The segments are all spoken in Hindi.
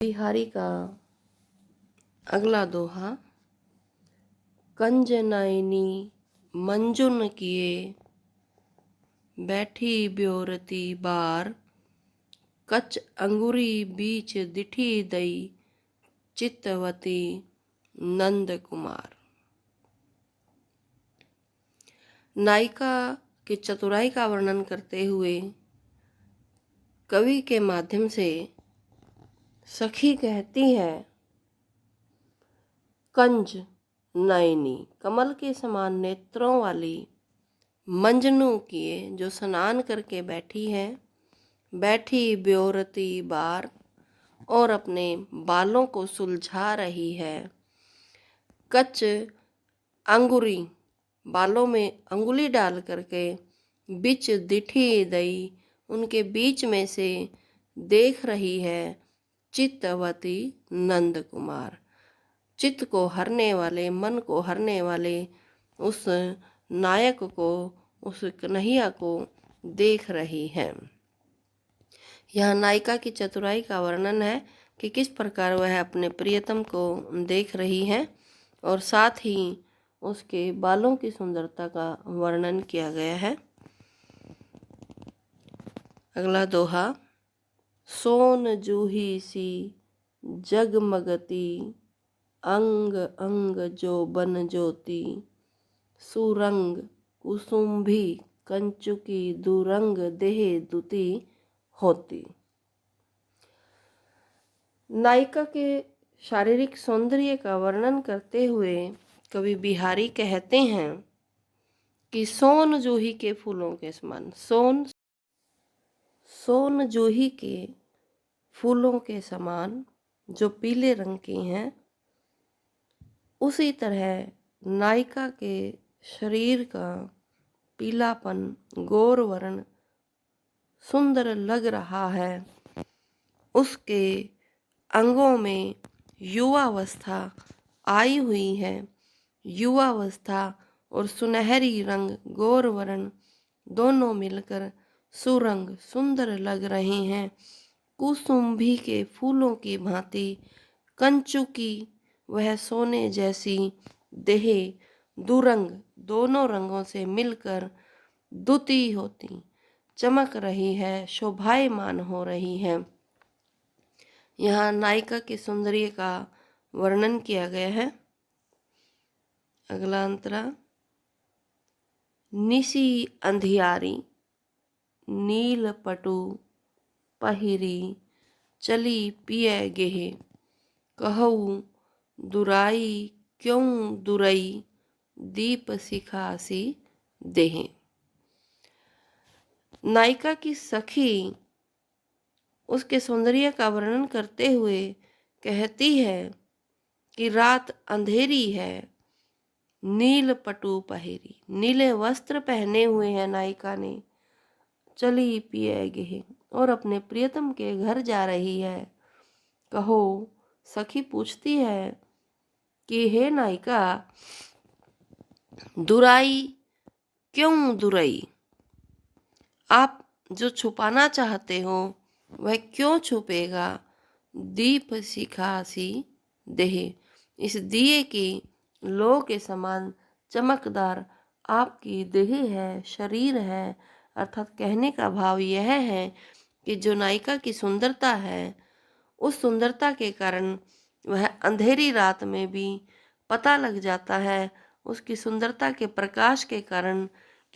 बिहारी का अगला दोहा। कंज नयनी मंजुन किए, बैठी ब्योरती बार। कच अंगुरी बीच दिठी दई, चित्तवती नंद कुमार। नायिका की चतुराई का वर्णन करते हुए कवि के माध्यम से सखी कहती है, कंज नयनी कमल के समान नेत्रों वाली, मंजनू किए जो स्नान करके बैठी है, बैठी ब्योरती बार और अपने बालों को सुलझा रही है। कच अंगुरी बालों में अंगुली डाल करके, बिच दिठी दई उनके बीच में से देख रही है, चित्तवती नंद कुमार चित्त को हरने वाले, मन को हरने वाले उस नायक को, उस कन्हैया को देख रही है। यह नायिका की चतुराई का वर्णन है कि किस प्रकार वह अपने प्रियतम को देख रही है और साथ ही उसके बालों की सुंदरता का वर्णन किया गया है। अगला दोहा। सोन जूही सी जगमगती, अंग अंग जो बन ज्योति। सुरंग कुसुम्भी कंचुकी, दुरंग देह दुति होती। नायिका के शारीरिक सौंदर्य का वर्णन करते हुए कवि बिहारी कहते हैं कि सोन जूही के फूलों के समान, सोन जूही के फूलों के समान जो पीले रंग की हैं, उसी तरह नायिका के शरीर का पीलापन, गौर वर्ण सुंदर लग रहा है। उसके अंगों में युवावस्था आई हुई है। युवावस्था और सुनहरी रंग, गौर वर्ण दोनों मिलकर सुरंग सुंदर लग रहे हैं। कुसुम्भी के फूलों की भांति, कंचुकी वह सोने जैसी, देह दुरंग दोनों रंगों से मिलकर दुति होती चमक रही है, शोभायमान हो रही है। यहाँ नायिका के सौंदर्य का वर्णन किया गया है। अगला अंतरा। निसी अंधियारी नील पटु पहिरी, चली पिय गेहे। कहऊ दुराई क्यों दुरई, दीप सिखासी देहे। नायिका की सखी उसके सौंदर्य का वर्णन करते हुए कहती है कि रात अंधेरी है, नील पटु पहेरी, नीले वस्त्र पहने हुए हैं नायिका ने, चली पिए गेहे और अपने प्रियतम के घर जा रही है। कहो सखी पूछती है कि हे नायिका, दुराई क्यों दुरई, आप जो छुपाना चाहते हो वह क्यों छुपेगा। दीप सिखासी देह, इस दिए की लो के समान चमकदार आपकी देह है, शरीर है। अर्थात कहने का भाव यह है कि जो नायिका की सुंदरता है, उस सुंदरता के कारण वह अंधेरी रात में भी पता लग जाता है, उसकी सुंदरता के प्रकाश के कारण,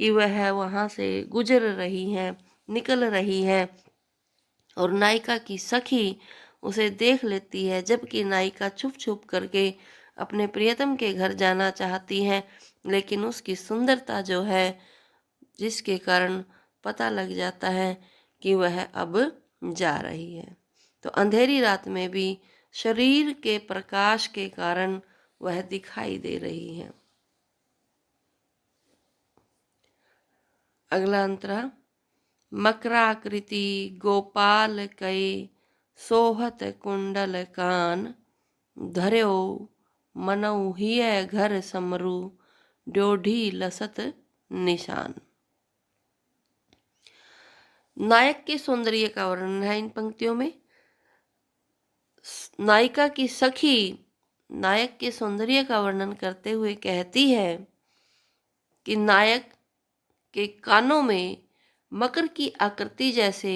कि वह वहाँ से गुजर रही है, निकल रही है। और नायिका की सखी उसे देख लेती है, जबकि नायिका छुप छुप करके अपने प्रियतम के घर जाना चाहती है, लेकिन उसकी सुंदरता जो है, जिसके कारण पता लग जाता है कि वह अब जा रही है। तो अंधेरी रात में भी शरीर के प्रकाश के कारण वह दिखाई दे रही है। अगला अंतरा। मकराकृति गोपाल कई, सोहत कुंडल कान। धर्यो मनऊ हिय घर समरू, ड्योढ़ी लसत निशान। नायक के सौंदर्य का वर्णन है इन पंक्तियों में। नायिका की सखी नायक के सौंदर्य का वर्णन करते हुए कहती है कि नायक के कानों में मकर की आकृति जैसे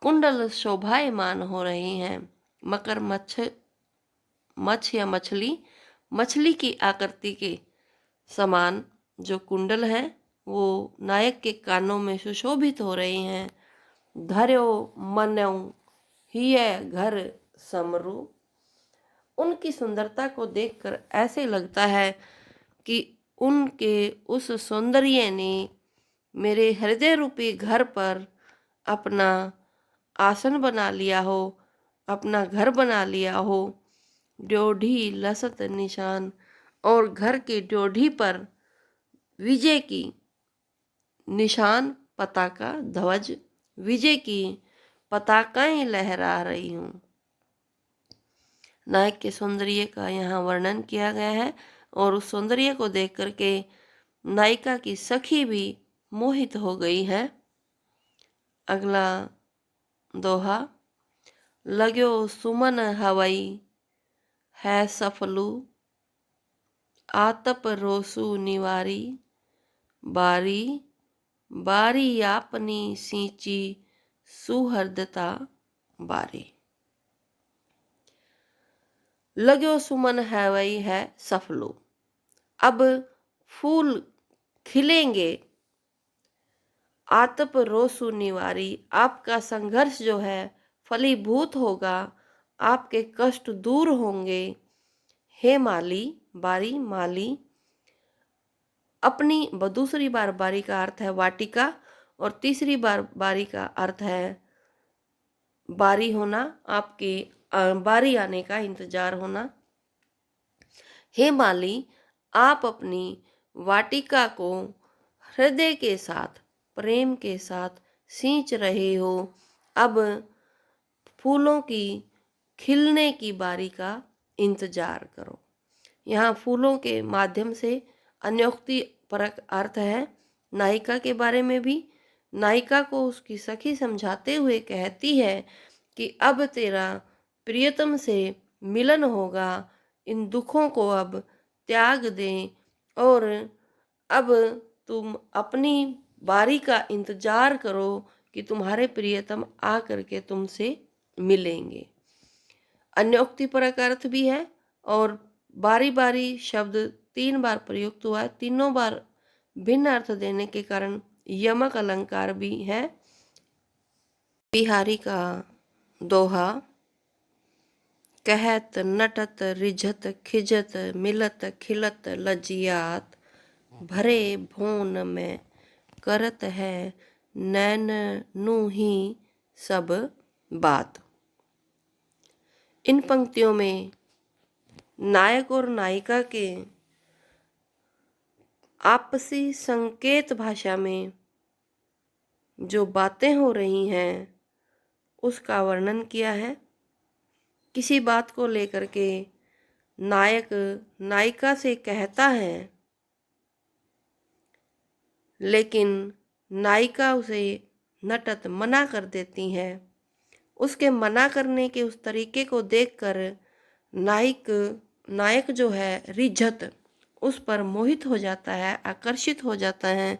कुंडल शोभायमान हो रहे हैं। मकर मच्छ या मछली की आकृति के समान जो कुंडल है वो नायक के कानों में सुशोभित हो रहे हैं। धर्यो मन्यो हिय घर समरू। उनकी सुंदरता को देखकर ऐसे लगता है कि उनके उस सौंदर्य ने मेरे हृदय रूपी घर पर अपना आसन बना लिया हो, अपना घर बना लिया हो। ड्योढ़ी लसत निशान, और घर की ड्योढ़ी पर विजय की निशान, पताका, ध्वज, विजय की पताकाएं लहरा रही हूँ। नायक के सौंदर्य का यहाँ वर्णन किया गया है और उस सौंदर्य को देख करके नायिका की सखी भी मोहित हो गई है। अगला दोहा। लाग्यो सुमन हवई है सफलू, आतप रोसु निवारी, बारी बारी आपनी सींची सुहृदता बारी। लाग्यो सुमन हवई है सफलू, अब फूल खिलेंगे। आतप रोसु निवारी, आपका संघर्ष जो है फलीभूत होगा, आपके कष्ट दूर होंगे। हे माली, बारी माली, अपनी दूसरी बार बारी का अर्थ है वाटिका और तीसरी बार बारी का अर्थ है बारी होना, आपके बारी आने का इंतजार होना। हे माली, आप अपनी वाटिका को हृदय के साथ, प्रेम के साथ सींच रहे हो। अब फूलों की खिलने की बारी का इंतजार करो। यहाँ फूलों के माध्यम से अन्योक्ति परक अर्थ है। नायिका के बारे में भी नायिका को उसकी सखी समझाते हुए कहती है कि अब तेरा प्रियतम से मिलन होगा, इन दुखों को अब त्याग दे और अब तुम अपनी बारी का इंतजार करो कि तुम्हारे प्रियतम आ करके तुमसे मिलेंगे। अन्योक्ति परक अर्थ भी है और बारी बारी शब्द 3 बार प्रयुक्त हुआ है। तीनों बार भिन्न अर्थ देने के कारण यमक अलंकार भी है। बिहारी का दोहा। कहत नटत रिझत खिजत मिलत खिलत लजियात, भरे भोन में करत है नैन नू ही सब बात। इन पंक्तियों में नायक और नायिका के आपसी संकेत भाषा में जो बातें हो रही हैं उसका वर्णन किया है। किसी बात को लेकर के नायक नायिका से कहता है, लेकिन नायिका उसे नटत मना कर देती है। उसके मना करने के उस तरीके को देखकर नायक जो है रिझत, उस पर मोहित हो जाता है, आकर्षित हो जाता है।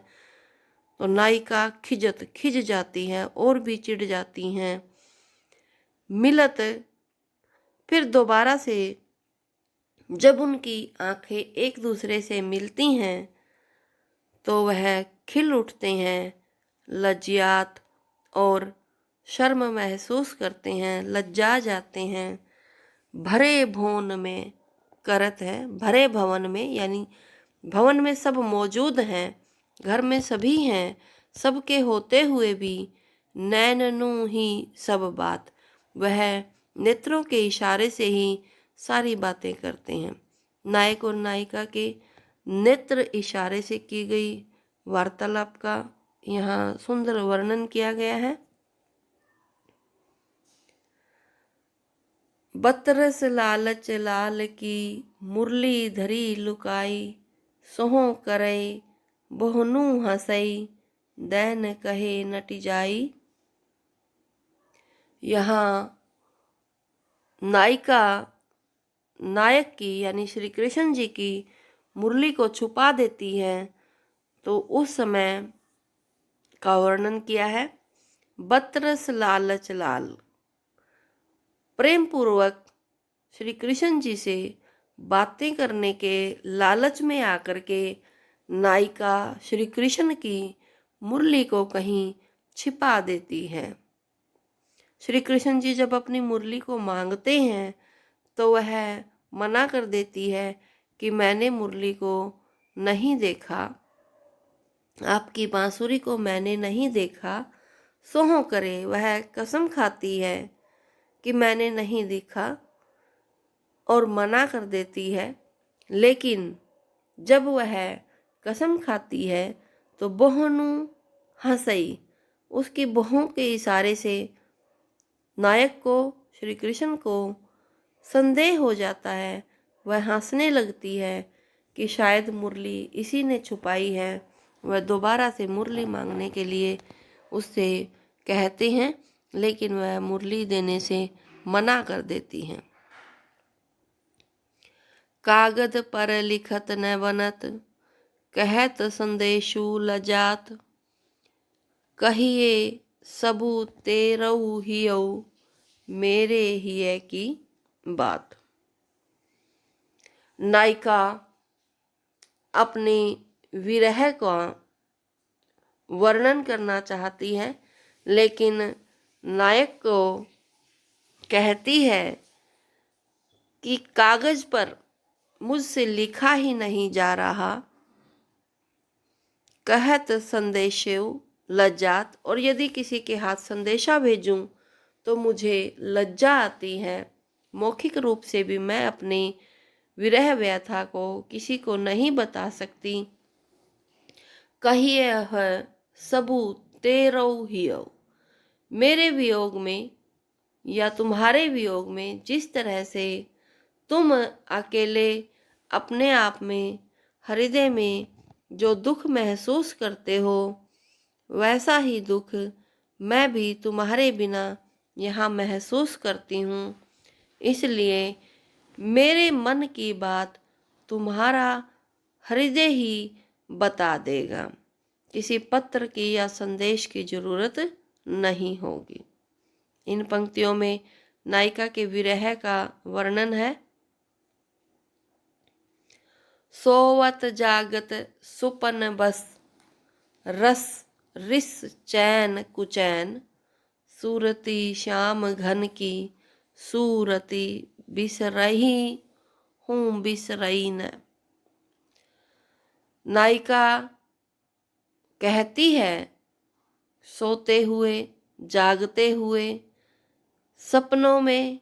तो नायिका खिज जाती है और भी चिढ़ जाती हैं। मिलत, फिर दोबारा से जब उनकी आंखें एक दूसरे से मिलती हैं तो वह खिल उठते हैं। लज्जात, और शर्म महसूस करते हैं, लज्जा जाते हैं। भरे भवन में करत है, भरे भवन में यानी भवन में सब मौजूद हैं, घर में सभी हैं, सबके होते हुए भी नैननू ही सब बात, वह नेत्रों के इशारे से ही सारी बातें करते हैं। नायक और नायिका के नेत्र इशारे से की गई वार्तालाप का यहाँ सुंदर वर्णन किया गया है। बतरस लालच लाल की मुरली धरी लुकाई, सोहो करे बहुनू हंसई दैन कहे नटी जाई। यहाँ नायिका नायक की यानी श्री कृष्ण जी की मुरली को छुपा देती है, तो उस समय का वर्णन किया है। बतरस लालच लाल, प्रेम पूर्वक श्री कृष्ण जी से बातें करने के लालच में आकर के नायिका श्री कृष्ण की मुरली को कहीं छिपा देती है। श्री कृष्ण जी जब अपनी मुरली को मांगते हैं तो वह मना कर देती है कि मैंने मुरली को नहीं देखा, आपकी बांसुरी को मैंने नहीं देखा। सोहो करे, वह कसम खाती है कि मैंने नहीं देखा और मना कर देती है। लेकिन जब वह कसम खाती है तो बोहनु हंसई, उसकी बोहों के इशारे से नायक को श्री कृष्ण को संदेह हो जाता है। वह हंसने लगती है कि शायद मुरली इसी ने छुपाई है। वह दोबारा से मुरली मांगने के लिए उससे कहते हैं, लेकिन वह मुरली देने से मना कर देती हैं। कागद पर लिखत न बनत, कहत संदेशु लजात। कहिए सबू तेरऊ हियऊ, मेरे हिय की बात। नायिका अपनी विरह का वर्णन करना चाहती है, लेकिन नायक को कहती है कि कागज पर मुझसे लिखा ही नहीं जा रहा। कहत संदेशेव लज्जात, और यदि किसी के हाथ संदेशा भेजूं तो मुझे लज्जा आती है। मौखिक रूप से भी मैं अपनी विरह व्यथा को किसी को नहीं बता सकती। कहिए है सबू तेरो हियो, मेरे वियोग में या तुम्हारे वियोग में जिस तरह से तुम अकेले अपने आप में हृदय में जो दुख महसूस करते हो, वैसा ही दुख मैं भी तुम्हारे बिना यहाँ महसूस करती हूँ। इसलिए मेरे मन की बात तुम्हारा हृदय ही बता देगा, किसी पत्र की या संदेश की जरूरत नहीं होगी। इन पंक्तियों में नायिका के विरह का वर्णन है। सोवत जागत सुपन बस, रस रिस चैन कुचैन। सूरती श्याम घन की, सूरती बिसरही हूँ बिसरई न। नायिका कहती है, सोते हुए जागते हुए, सपनों में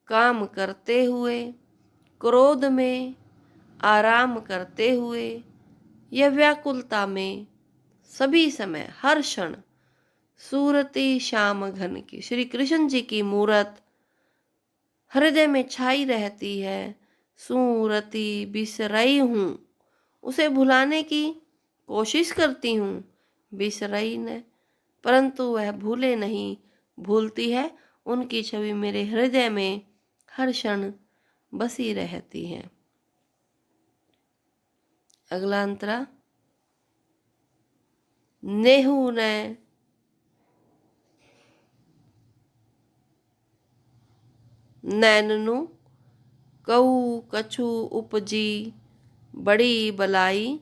काम करते हुए, क्रोध में आराम करते हुए या व्याकुलता में, सभी समय हर क्षण सूरती श्याम घन की, श्री कृष्ण जी की मूरत हृदय में छाई रहती है। सूरती बिसरई हूँ, उसे भुलाने की कोशिश करती हूँ, बिसरई न, परंतु वह भूले नहीं, भूलती है। उनकी छवि मेरे हृदय में हर क्षण बसी रहती है। अगला अंतरा। नेहू न नैननु, कऊ कछु उपजी बड़ी बलाई।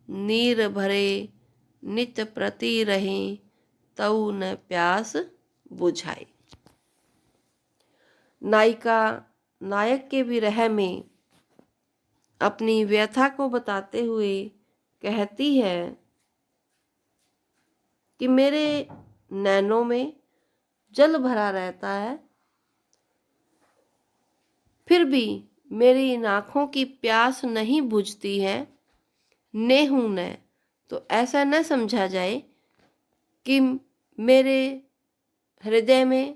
नीर भरे नित प्रति रहे, तऊ न प्यास बुझाई। नायिका नायक के विरह में अपनी व्यथा को बताते हुए कहती है कि मेरे नैनों में जल भरा रहता है, फिर भी मेरी इन आँखों की प्यास नहीं बुझती है। नेहू न, तो ऐसा न समझा जाए कि मेरे हृदय में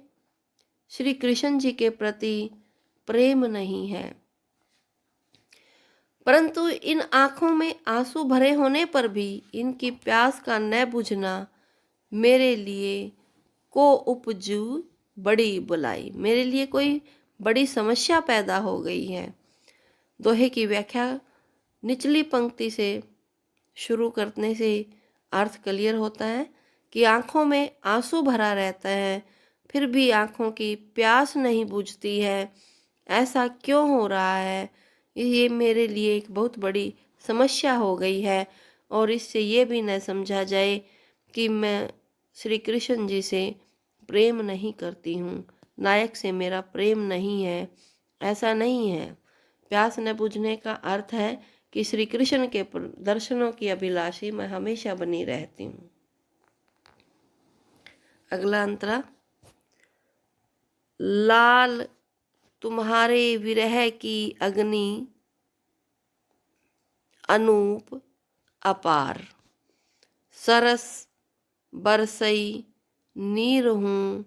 श्री कृष्ण जी के प्रति प्रेम नहीं है, परंतु इन आँखों में आंसू भरे होने पर भी इनकी प्यास का न बुझना मेरे लिए को उपजू बड़ी बुलाई, मेरे लिए कोई बड़ी समस्या पैदा हो गई है। दोहे की व्याख्या निचली पंक्ति से शुरू करने से अर्थ क्लियर होता है कि आंखों में आंसू भरा रहता है, फिर भी आंखों की प्यास नहीं बुझती है। ऐसा क्यों हो रहा है? ये मेरे लिए एक बहुत बड़ी समस्या हो गई है। और इससे ये भी न समझा जाए कि मैं श्री कृष्ण जी से प्रेम नहीं करती हूँ, नायक से मेरा प्रेम नहीं है। ऐसा नहीं है। प्यास न बुझने का अर्थ है कि श्री कृष्ण के दर्शनों की अभिलाषी मैं हमेशा बनी रहती हूँ। अगला अंतरा, लाल तुम्हारे विरह की अग्नि अनूप अपार, सरस बरसई नीर हूँ,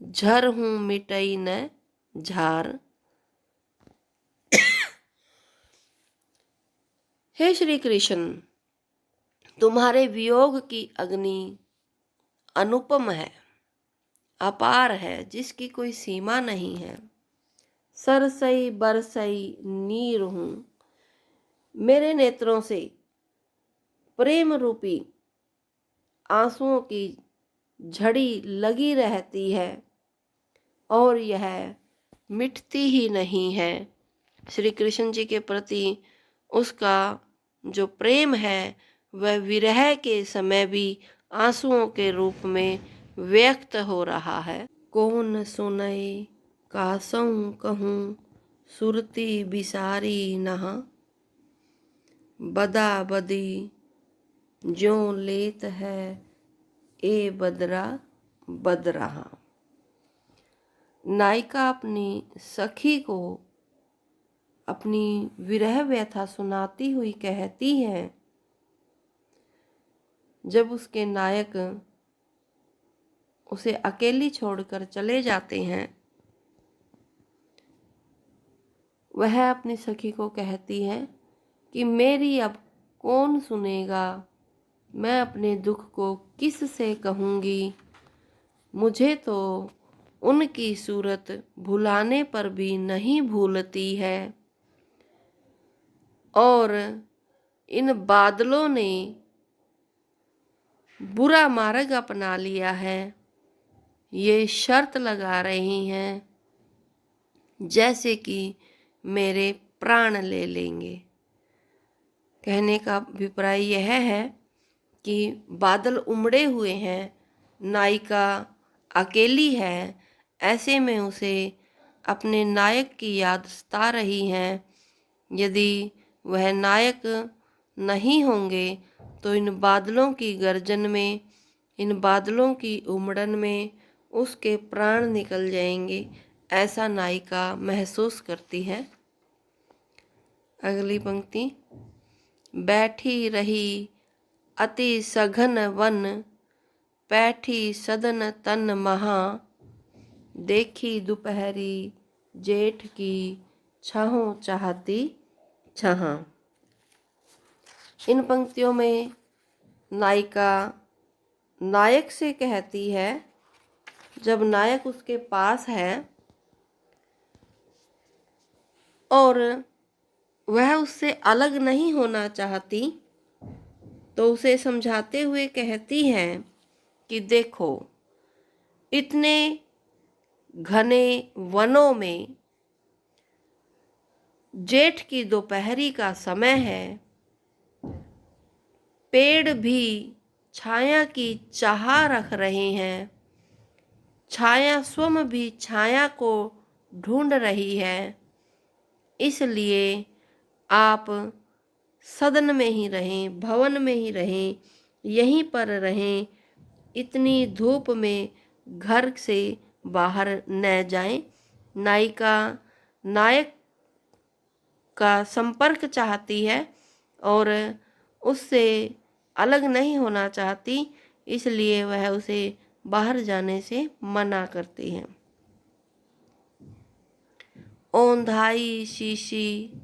झर हूँ मिटई न झार। हे श्री कृष्ण, तुम्हारे वियोग की अग्नि अनुपम है, अपार है, जिसकी कोई सीमा नहीं है। सरसई बरसई नीर हूँ, मेरे नेत्रों से प्रेम रूपी आंसुओं की झड़ी लगी रहती है और यह मिटती ही नहीं है। श्री कृष्ण जी के प्रति उसका जो प्रेम है वह विरह के समय भी आंसुओं के रूप में व्यक्त हो रहा है। कौन सुनए कासऊं कहूँ, सुरती बिसारी नहा, बदा बदी ज्यों लेत है ए बदरा बद रहा। नायिका अपनी सखी को अपनी विरह व्यथा सुनाती हुई कहती है, जब उसके नायक उसे अकेली छोड़कर चले जाते हैं, वह अपनी सखी को कहती है कि मेरी अब कौन सुनेगा, मैं अपने दुख को किस से कहूँगी। मुझे तो उनकी सूरत भुलाने पर भी नहीं भूलती है और इन बादलों ने बुरा मार्ग अपना लिया है। ये शर्त लगा रही हैं जैसे कि मेरे प्राण ले लेंगे। कहने का अभिप्राय यह है कि बादल उमड़े हुए हैं, नायिका अकेली है, ऐसे में उसे अपने नायक की याद सता रही है। यदि वह नायक नहीं होंगे तो इन बादलों की गर्जन में, इन बादलों की उमड़न में उसके प्राण निकल जाएंगे, ऐसा नायिका महसूस करती है। अगली पंक्ति, बैठी रही अति सघन वन, पैठी सदन तन महा, देखी दोपहरी जेठ की छहों चाहती छहा। इन पंक्तियों में नायिका नायक से कहती है, जब नायक उसके पास है और वह उससे अलग नहीं होना चाहती, तो उसे समझाते हुए कहती है कि देखो, इतने घने वनों में जेठ की दोपहरी का समय है, पेड़ भी छाया की चाह रख रहे हैं, छाया स्वयं भी छाया को ढूंढ रही है। इसलिए आप सदन में ही रहें, भवन में ही रहें, यहीं पर रहें, इतनी धूप में घर से बाहर न जाएं। नायिका नायक का संपर्क चाहती है और उससे अलग नहीं होना चाहती, इसलिए वह उसे बाहर जाने से मना करती है। ओंधाई शीशी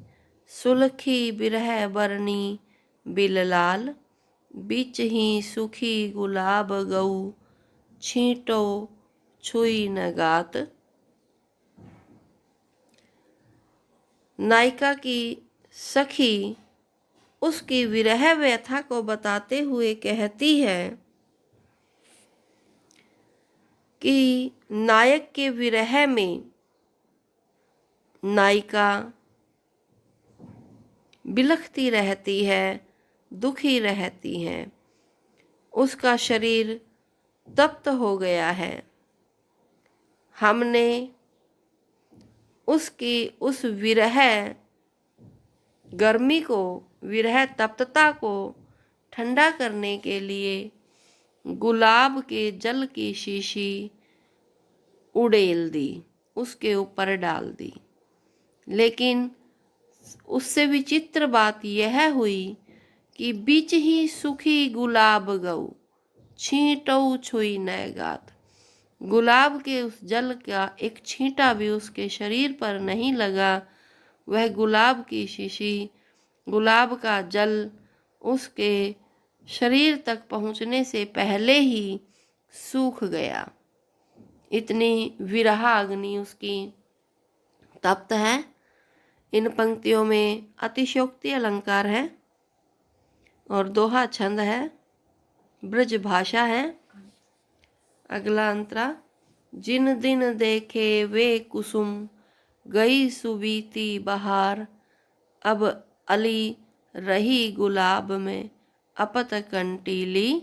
सुलखी बिरह बरनी बिललाल, बीच ही सुखी गुलाब गऊ, छींटो छुई न गात। नायिका की सखी उसकी विरह व्यथा को बताते हुए कहती है कि नायक के विरह में नायिका बिलखती रहती है, दुखी रहती है। उसका शरीर तप्त हो गया है। हमने उसकी उस विरह गर्मी को, विरह तप्तता को ठंडा करने के लिए गुलाब के जल की शीशी उड़ेल दी, उसके ऊपर डाल दी। लेकिन उससे विचित्र बात यह हुई कि बीच ही सुखी गुलाब गऊ, छींटऊ छुई न गात। गुलाब के उस जल का एक छींटा भी उसके शरीर पर नहीं लगा। वह गुलाब की शीशी, गुलाब का जल उसके शरीर तक पहुंचने से पहले ही सूख गया। इतनी विरह अग्नि उसकी तप्त है। इन पंक्तियों में अतिशयोक्ति अलंकार है और दोहा छंद है, ब्रज भाषा है। अगला अंतरा, जिन दिन देखे वे कुसुम, गई सुबीती बहार, अब अली रही गुलाब में, अपत कंटीली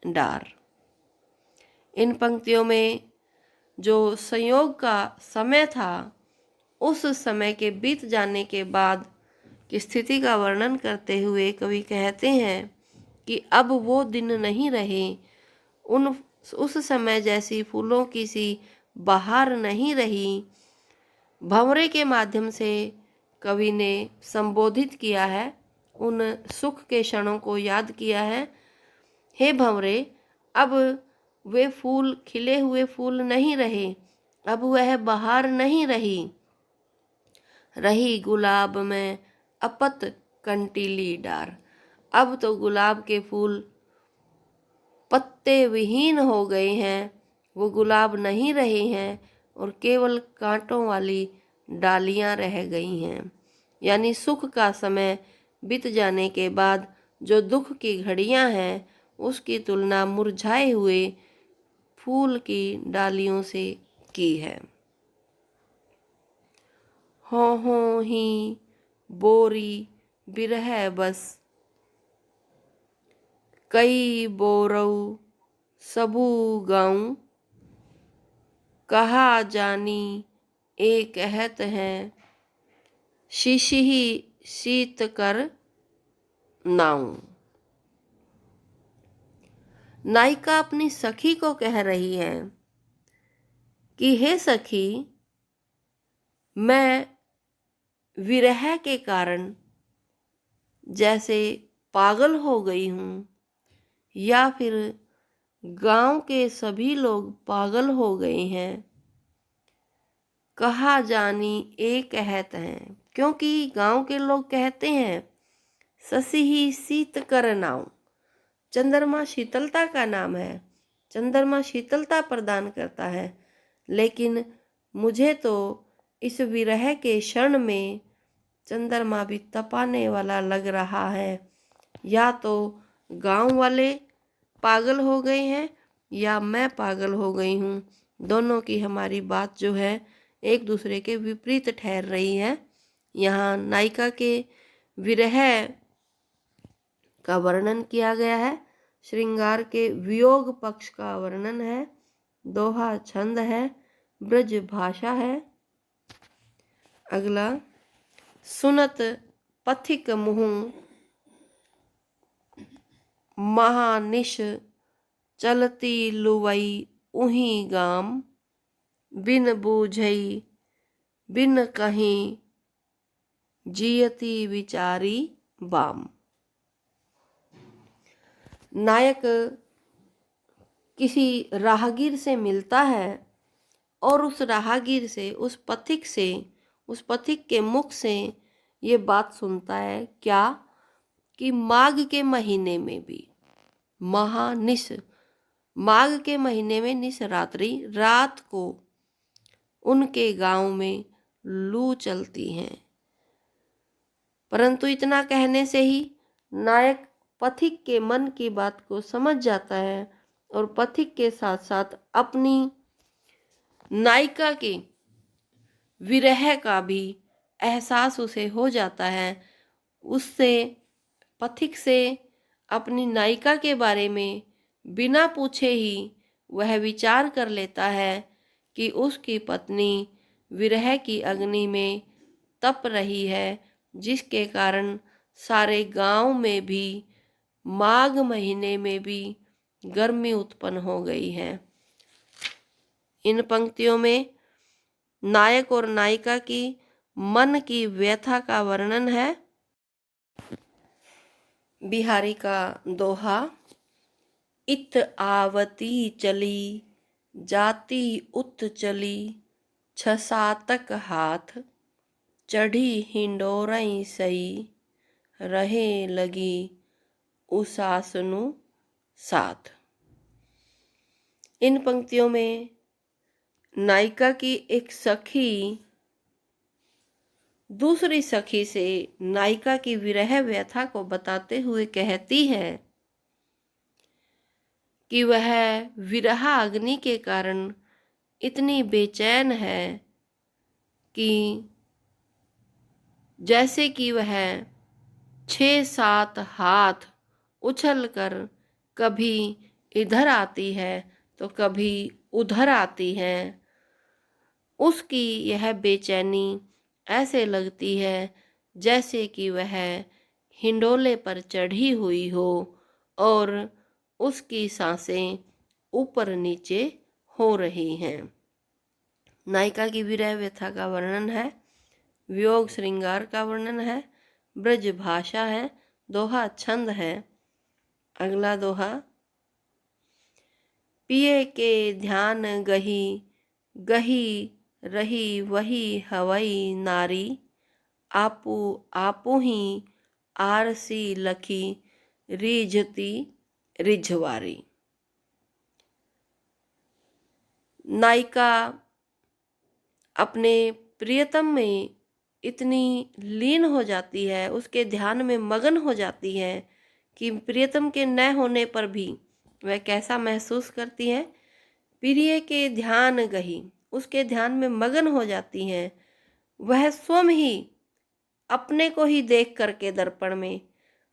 डार। इन पंक्तियों में जो संयोग का समय था, उस समय के बीत जाने के बाद की स्थिति का वर्णन करते हुए कवि कहते हैं कि अब वो दिन नहीं रहे, उस समय जैसी फूलों की सी बहार नहीं रही। भंवरे के माध्यम से कवि ने संबोधित किया है, उन सुख के क्षणों को याद किया है। हे भंवरे, अब वे फूल, खिले हुए फूल नहीं रहे, अब वह बहार नहीं रही। रही गुलाब में अपत कंटीली डार, अब तो गुलाब के फूल पत्ते विहीन हो गए हैं, वो गुलाब नहीं रहे हैं और केवल कांटों वाली डालियां रह गई हैं। यानी सुख का समय बीत जाने के बाद जो दुख की घड़ियां हैं, उसकी तुलना मुरझाए हुए फूल की डालियों से की है। हो ही बोरी बिरह बस, कई बोरऊ सबू गाऊं, कहा जानी ए कहत हैं, शिशिही शीत कर नाऊं। नायिका अपनी सखी को कह रही है कि हे सखी, मैं विरह के कारण जैसे पागल हो गई हूँ, या फिर गांव के सभी लोग पागल हो गए हैं। कहा जानी ए कहत हैं, क्योंकि गांव के लोग कहते हैं ससी ही शीत कर नाव। चंद्रमा शीतलता का नाम है, चंद्रमा शीतलता प्रदान करता है। लेकिन मुझे तो इस विरह के क्षण में चंद्रमा भी तपाने वाला लग रहा है। या तो गांव वाले पागल हो गए हैं या मैं पागल हो गई हूँ। दोनों की हमारी बात जो है एक दूसरे के विपरीत ठहर रही है। यहाँ नायिका के विरह का वर्णन किया गया है, श्रृंगार के वियोग पक्ष का वर्णन है, दोहा छंद है, ब्रज भाषा है। अगला, सुनत पथिक मुहु, महानिश चलती लुवई उही गाम, बिन बूझई बिन कहीं जियती विचारी बाम। नायक किसी राहगीर से मिलता है और उस राहगीर से, उस पथिक से, उस पथिक के मुख से ये बात सुनता है क्या कि माघ के महीने में भी महानिश, माघ के महीने में निशरात्रि रात को उनके गांव में लू चलती है। परंतु इतना कहने से ही नायक पथिक के मन की बात को समझ जाता है और पथिक के साथ साथ अपनी नायिका के विरह का भी एहसास उसे हो जाता है। उससे पथिक से अपनी नायिका के बारे में बिना पूछे ही वह विचार कर लेता है कि उसकी पत्नी विरह की अग्नि में तप रही है, जिसके कारण सारे गांव में भी माघ महीने में भी गर्मी उत्पन्न हो गई है। इन पंक्तियों में नायक और नायिका की मन की व्यथा का वर्णन है। बिहारी का दोहा। इत आवती चली जाती उत चली, छसातक हाथ चढ़ी हिंडोरई सई, रहे लगी उसासनु साथ। इन पंक्तियों में नायिका की एक सखी दूसरी सखी से नायिका की विरह व्यथा को बताते हुए कहती है कि वह विरह अग्नि के कारण इतनी बेचैन है कि जैसे कि वह 6-7 हाथ उछलकर कभी इधर आती है तो कभी उधर आती है। उसकी यह बेचैनी ऐसे लगती है जैसे कि वह हिंडोले पर चढ़ी हुई हो और उसकी सांसें ऊपर नीचे हो रही हैं। नायिका की विरह व्यथा का वर्णन है, वियोग श्रृंगार का वर्णन है, ब्रज भाषा है, दोहा छंद है। अगला दोहा। पिए के ध्यान गही गही रही वही हवई नारी, आपू आपू ही आरसी लखी रीझती रिझवारी। नायिका अपने प्रियतम में इतनी लीन हो जाती है, उसके ध्यान में मगन हो जाती है कि प्रियतम के न होने पर भी वह कैसा महसूस करती है। प्रिय के ध्यान गही, उसके ध्यान में मगन हो जाती हैं। वह स्वयं ही अपने को ही देख करके दर्पण में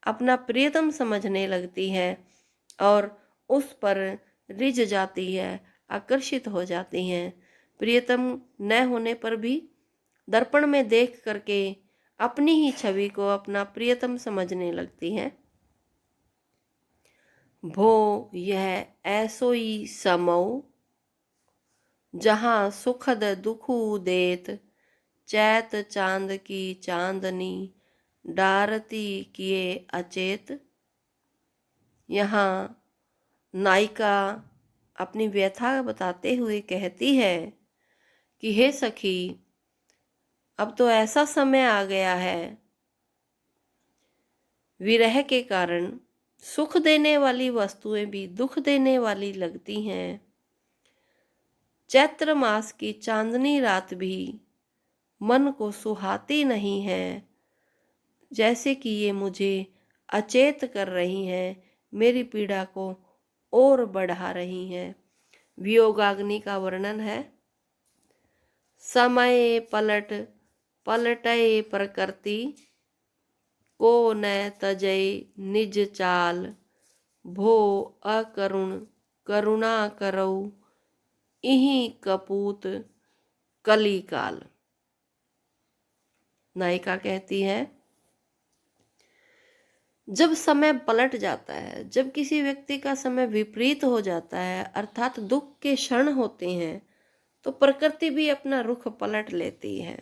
अपना प्रियतम समझने लगती है और उस पर रिझ जाती है, आकर्षित हो जाती हैं। प्रियतम न होने पर भी दर्पण में देख करके अपनी ही छवि को अपना प्रियतम समझने लगती हैं। भो यह ऐसोई समौ, जहाँ सुखद दुखु देत, चैत चांद की चांदनी, डारती किए अचेत। यहाँ नायिका अपनी व्यथा बताते हुए कहती है कि हे सखी, अब तो ऐसा समय आ गया है, विरह के कारण सुख देने वाली वस्तुएं भी दुख देने वाली लगती हैं। चैत्र मास की चांदनी रात भी मन को सुहाती नहीं है, जैसे कि ये मुझे अचेत कर रही हैं, मेरी पीड़ा को और बढ़ा रही हैं। वियोगाग्नि का वर्णन है। समय पलट पलटय प्रकृति, को न तजय निज चाल, भो अकरुण करुणा करौ, इहि कपूत कलिकाल। नायिका कहती है, जब समय पलट जाता है, जब किसी व्यक्ति का समय विपरीत हो जाता है, अर्थात दुख के क्षण होते हैं, तो प्रकृति भी अपना रुख पलट लेती है।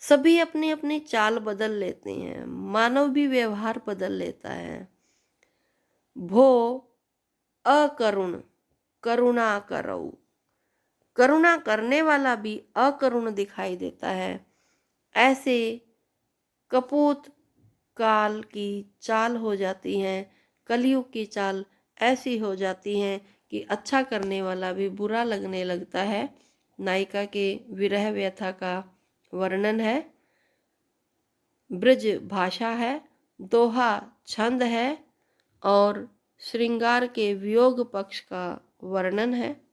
सभी अपनी अपनी चाल बदल लेते हैं, मानव भी व्यवहार बदल लेता है। भो अकरुण करुणा करो, करुणा करने वाला भी अकरुण दिखाई देता है। ऐसे कपूत काल की चाल हो जाती है, कलयुग की चाल ऐसी हो जाती हैं कि अच्छा करने वाला भी बुरा लगने लगता है। नायिका के विरह व्यथा का वर्णन है। ब्रज भाषा है, दोहा छंद है और श्रृंगार के वियोग पक्ष का वर्णन है।